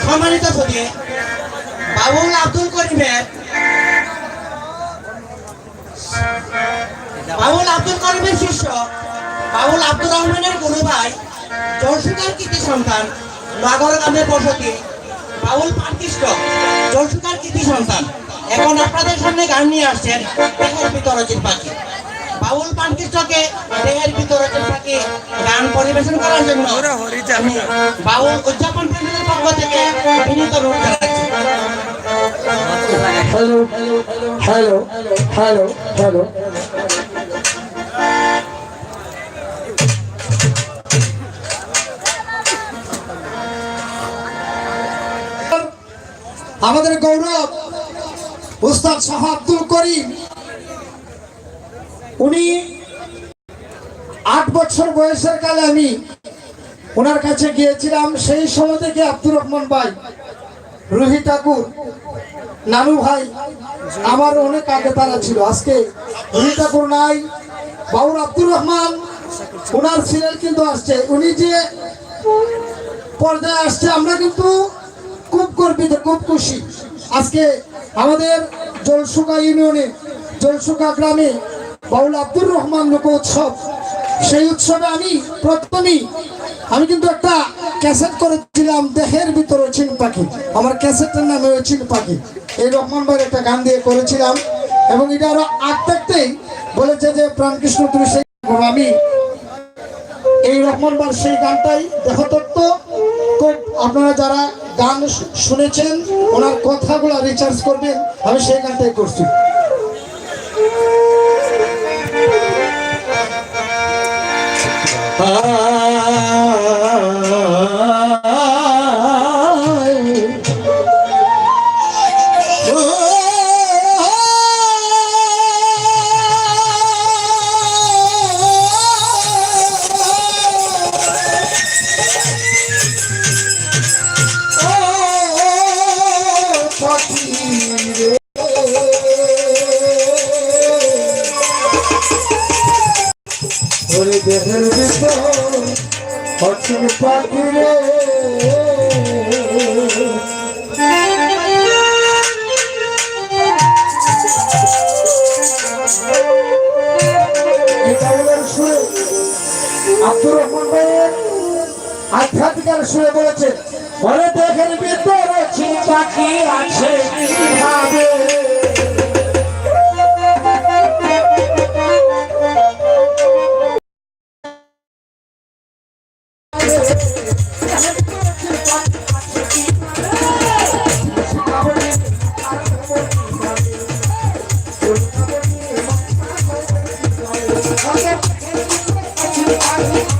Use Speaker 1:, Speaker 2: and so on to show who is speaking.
Speaker 1: সম্মানিত সদী বাবুল আব্দুল করিমের শিষ্য বাবুল আব্দুর রহমানের গুরু ভাই জলসুকার কৃতি সন্তান নগর গ্রামের বসতি বাবুল পানকৃষ্ট জলসুকার কৃতি সন্তান এখন আপনাদের সামনে গান নিয়ে আসছেন দেহের ভিতরচিত পাখি। বাবুল পানকৃষ্টকে দেহের ভিতরচিত পাখি গান পরিবেশন করার জন্য বাবুল উদযাপন প্রেমীদের পক্ষ থেকে বিনীত অনুরোধ জানাচ্ছি।
Speaker 2: হ্যালো হ্যালো হ্যালো হ্যালো আমাদের গৌরব উস্তাদ শাহ আব্দুল করিম, উনি 8 বছর বয়সের কালে আমি ওনার কাছে গিয়েছিলাম। সেই সময় থেকে আব্দুর রহমান ভাই, রুহি ঠাকুর, নানু ভাই আমার অনেক আগে তারা ছিল। আজকে রুহি ঠাকুর নাই, বাউল আব্দুর রহমান ওনার সিরিয়াল কিন্তু আসছে। উনি যে পর্যায়ে আসছে আমরা কিন্তু খুব গর্বিত, খুব খুশি। আজকে আমাদের জলসুকা ইউনিয়নে জলসুকা গ্রামে বাউল আব্দুর রহমান লোক উৎসব, সেই উৎসবে আমি কিন্তু একটা ক্যাসেট করেছিলাম দেহের ভিতরে চিন পাখি। আমার ক্যাসেটের নাম হয়েছে চিন পাখি। এই রহমান ভাইয়ের একটা গান দিয়ে করেছিলাম এবং এটা আরো আগ থাকতেই বলেছে যে প্রাণকৃষ্ণ তুমি সেই, আমি এই রহমান ভাইয়ের সেই গানটাই দেহতত্ত্ব খুব, আপনারা যারা গান শুনেছেন ওনার কথাগুলো রিচার্জ করবেন, আমি সেই গানটাই করছি। দেহের ভিতর অচিন পাখি রে, আব্দুর রহমান ভাইয়ের আধ্যাত্মিকার সুরে বলেছে, বলে দেহের ভিতর অচিন পাখি আছে কিভাবে,
Speaker 3: Okay.